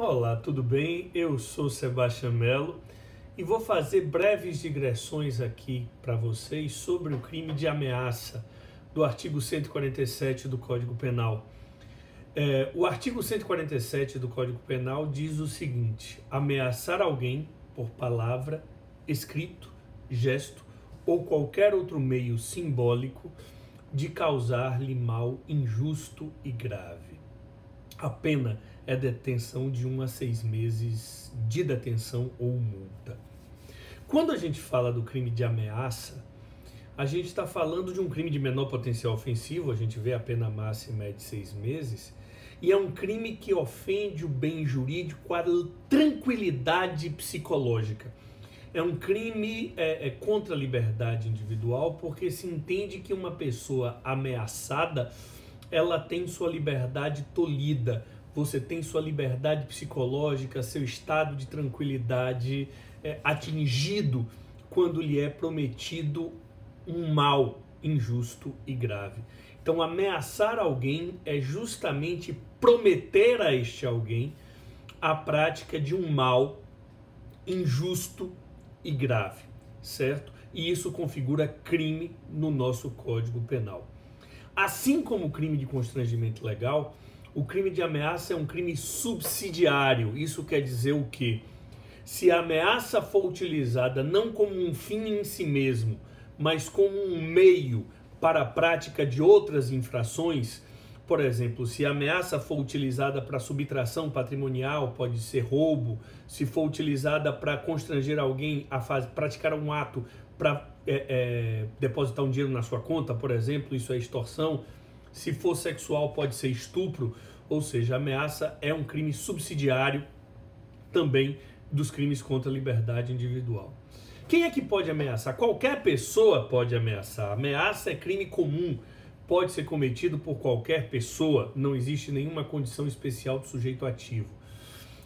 Olá, tudo bem? Eu sou Sebastião Mello e vou fazer breves digressões aqui para vocês sobre o crime de ameaça do artigo 147 do Código Penal. O artigo 147 do Código Penal diz o seguinte: ameaçar alguém por palavra, escrito, gesto ou qualquer outro meio simbólico de causar-lhe mal injusto e grave. A pena é detenção de 1 a 6 meses de detenção ou multa. Quando a gente fala do crime de ameaça, a gente está falando de um crime de menor potencial ofensivo, a gente vê a pena máxima é de 6 meses, e é um crime que ofende o bem jurídico, a tranquilidade psicológica. É um crime contra a liberdade individual, porque se entende que uma pessoa ameaçada, ela tem sua liberdade tolhida, você tem sua liberdade psicológica, seu estado de tranquilidade atingido quando lhe é prometido um mal injusto e grave. Então, ameaçar alguém é justamente prometer a este alguém a prática de um mal injusto e grave, certo? E isso configura crime no nosso Código Penal. Assim como o crime de constrangimento legal, o crime de ameaça é um crime subsidiário. Isso quer dizer o quê? Se a ameaça for utilizada não como um fim em si mesmo, mas como um meio para a prática de outras infrações, por exemplo, se a ameaça for utilizada para subtração patrimonial, pode ser roubo. Se for utilizada para constranger alguém a praticar um ato para depositar um dinheiro na sua conta, por exemplo, isso é extorsão. Se for sexual, pode ser estupro. Ou seja, a ameaça é um crime subsidiário também dos crimes contra a liberdade individual. Quem é que pode ameaçar? Qualquer pessoa pode ameaçar. Ameaça é crime comum, pode ser cometido por qualquer pessoa, não existe nenhuma condição especial do sujeito ativo.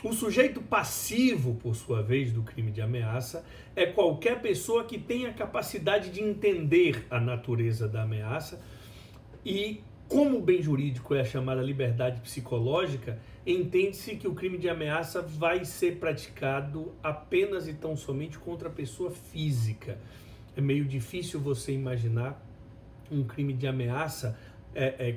O sujeito passivo, por sua vez, do crime de ameaça é qualquer pessoa que tenha capacidade de entender a natureza da ameaça e, como o bem jurídico é a chamada liberdade psicológica, entende-se que o crime de ameaça vai ser praticado apenas e tão somente contra a pessoa física. É meio difícil você imaginar um crime de ameaça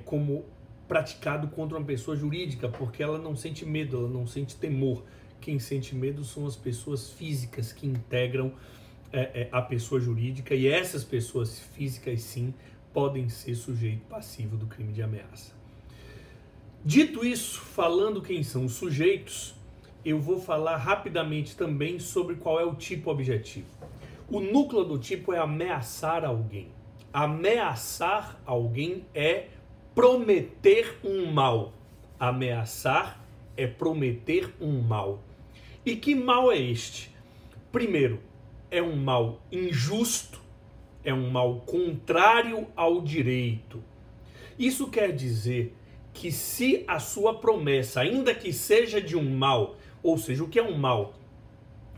como praticado contra uma pessoa jurídica, porque ela não sente medo, ela não sente temor. Quem sente medo são as pessoas físicas que integram a pessoa jurídica, e essas pessoas físicas, sim, podem ser sujeito passivo do crime de ameaça. Dito isso, falando quem são os sujeitos, eu vou falar rapidamente também sobre qual é o tipo objetivo. O núcleo do tipo é ameaçar alguém. Ameaçar alguém é prometer um mal. Ameaçar é prometer um mal. E que mal é este? Primeiro, é um mal injusto, é um mal contrário ao direito. Isso quer dizer que se a sua promessa, ainda que seja de um mal, ou seja, o que é um mal?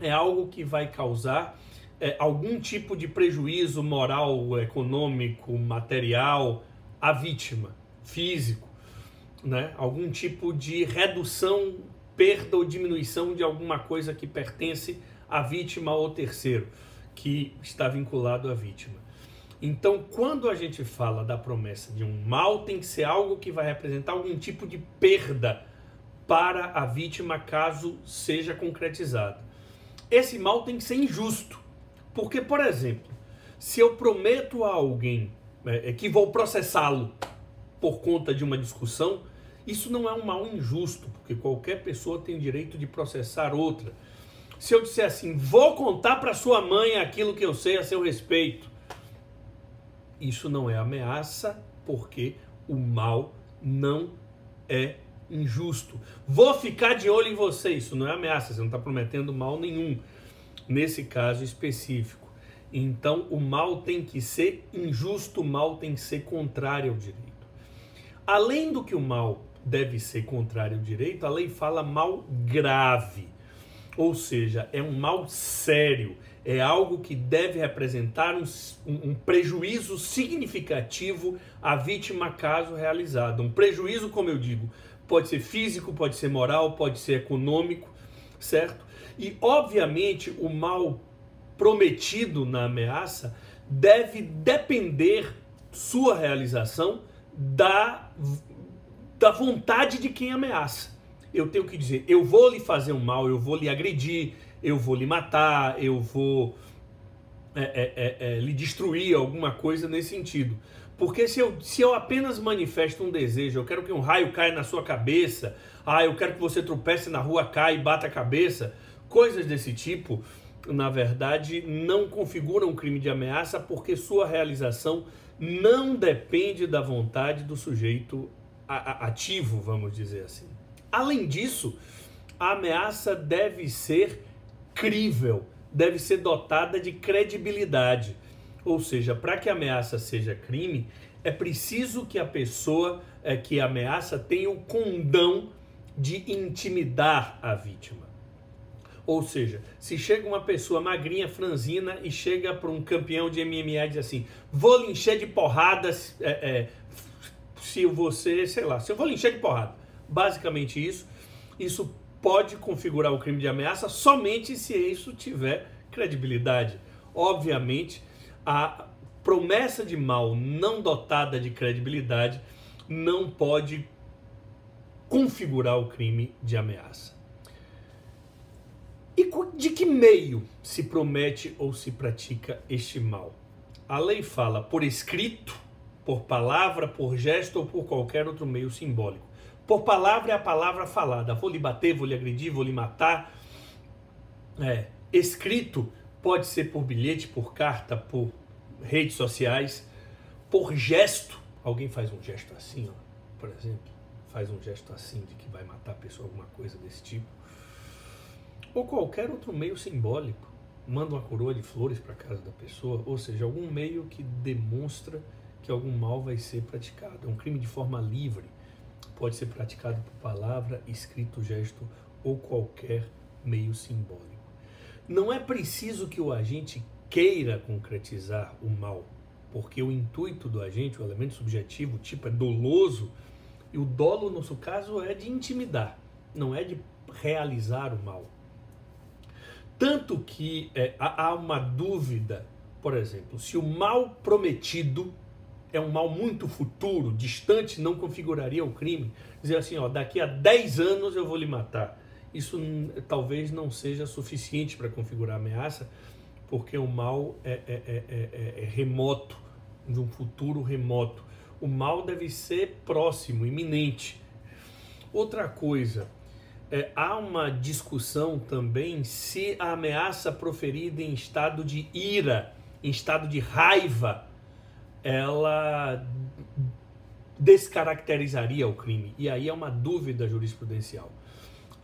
É algo que vai causar algum tipo de prejuízo moral, econômico, material à vítima, físico, né? Algum tipo de redução, perda ou diminuição de alguma coisa que pertence à vítima ou terceiro, que está vinculado à vítima. Então, quando a gente fala da promessa de um mal, tem que ser algo que vai representar algum tipo de perda para a vítima, caso seja concretizado. Esse mal tem que ser injusto, porque, por exemplo, se eu prometo a alguém que vou processá-lo por conta de uma discussão, isso não é um mal injusto, porque qualquer pessoa tem o direito de processar outra. Se eu disser assim, vou contar para sua mãe aquilo que eu sei a seu respeito, isso não é ameaça, porque o mal não é injusto. Vou ficar de olho em você, isso não é ameaça, você não está prometendo mal nenhum, nesse caso específico. Então, o mal tem que ser injusto, o mal tem que ser contrário ao direito. Além do que o mal deve ser contrário ao direito, a lei fala mal grave, ou seja, é um mal sério, é algo que deve representar um prejuízo significativo à vítima caso realizado. Um prejuízo, como eu digo, pode ser físico, pode ser moral, pode ser econômico, certo? E, obviamente, o mal prometido na ameaça deve depender sua realização da vontade de quem ameaça. Eu tenho que dizer, eu vou lhe fazer um mal, eu vou lhe agredir, eu vou lhe matar, eu vou lhe destruir, alguma coisa nesse sentido. Porque se eu apenas manifesto um desejo, eu quero que um raio caia na sua cabeça, eu quero que você tropece na rua, caia e bata a cabeça, coisas desse tipo, na verdade, não configuram um crime de ameaça, porque sua realização não depende da vontade do sujeito ativo, vamos dizer assim. Além disso, a ameaça deve ser crível, deve ser dotada de credibilidade. Ou seja, para que a ameaça seja crime, é preciso que a pessoa que ameaça tenha o condão de intimidar a vítima. Ou seja, se chega uma pessoa magrinha, franzina, e chega para um campeão de MMA e diz assim, vou lhe encher de porradas, se você, sei lá, se eu vou lhe encher de porrada. Basicamente isso pode configurar o crime de ameaça somente se isso tiver credibilidade. Obviamente, a promessa de mal não dotada de credibilidade não pode configurar o crime de ameaça. E de que meio se promete ou se pratica este mal? A lei fala por escrito, por palavra, por gesto ou por qualquer outro meio simbólico. Por palavra é a palavra falada. Vou lhe bater, vou lhe agredir, vou lhe matar. Escrito pode ser por bilhete, por carta, por redes sociais. Por gesto. Alguém faz um gesto assim, ó, por exemplo. Faz um gesto assim de que vai matar a pessoa, alguma coisa desse tipo. Ou qualquer outro meio simbólico. Manda uma coroa de flores para casa da pessoa. Ou seja, algum meio que demonstra que algum mal vai ser praticado. É um crime de forma livre. Pode ser praticado por palavra, escrito, gesto ou qualquer meio simbólico. Não é preciso que o agente queira concretizar o mal, porque o intuito do agente, o elemento subjetivo, o tipo é doloso, e o dolo, no nosso caso, é de intimidar, não é de realizar o mal. Tanto que há uma dúvida, por exemplo, se o mal prometido é um mal muito futuro, distante, não configuraria o crime. Dizer assim, ó, daqui a 10 anos eu vou lhe matar. Isso talvez não seja suficiente para configurar a ameaça, porque o mal é remoto, de um futuro remoto. O mal deve ser próximo, iminente. Outra coisa, há uma discussão também se a ameaça proferida em estado de ira, em estado de raiva, ela descaracterizaria o crime. E aí é uma dúvida jurisprudencial.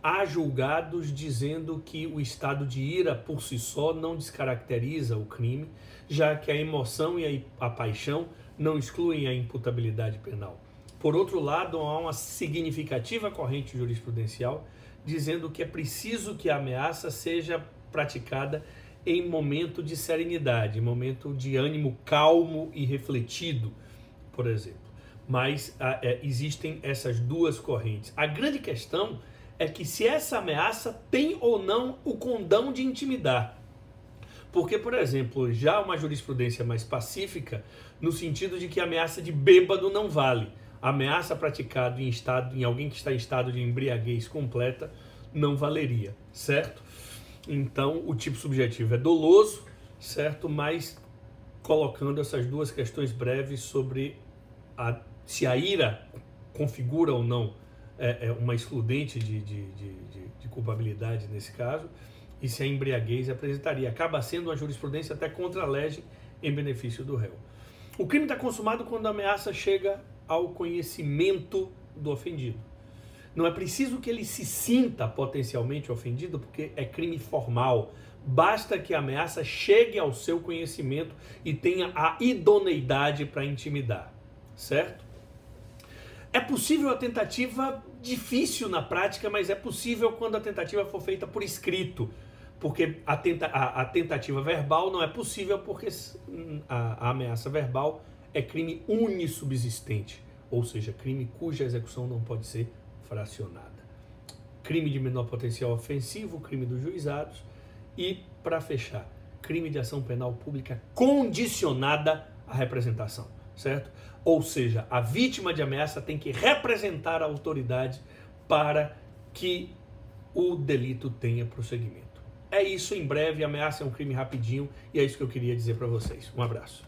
Há julgados dizendo que o estado de ira por si só não descaracteriza o crime, já que a emoção e a paixão não excluem a imputabilidade penal. Por outro lado, há uma significativa corrente jurisprudencial dizendo que é preciso que a ameaça seja praticada em momento de serenidade, em momento de ânimo calmo e refletido, por exemplo. Mas existem essas duas correntes. A grande questão é que se essa ameaça tem ou não o condão de intimidar. Porque, por exemplo, já uma jurisprudência mais pacífica, no sentido de que a ameaça de bêbado não vale. A ameaça praticada em alguém que está em estado de embriaguez completa não valeria, certo? Então, o tipo subjetivo é doloso, certo? Mas colocando essas duas questões breves sobre se a ira configura ou não uma excludente de culpabilidade nesse caso, e se a embriaguez apresentaria. Acaba sendo uma jurisprudência até contra a lege em benefício do réu. O crime está consumado quando a ameaça chega ao conhecimento do ofendido. Não é preciso que ele se sinta potencialmente ofendido, porque é crime formal. Basta que a ameaça chegue ao seu conhecimento e tenha a idoneidade para intimidar, certo? É possível a tentativa, difícil na prática, mas é possível quando a tentativa for feita por escrito, porque a tentativa verbal não é possível porque a ameaça verbal é crime unissubsistente, ou seja, crime cuja execução não pode ser fracionada. Crime de menor potencial ofensivo, crime dos juizados. E, para fechar, crime de ação penal pública condicionada à representação, certo? Ou seja, a vítima de ameaça tem que representar a autoridade para que o delito tenha prosseguimento. É isso, em breve. Ameaça é um crime rapidinho e é isso que eu queria dizer para vocês. Um abraço.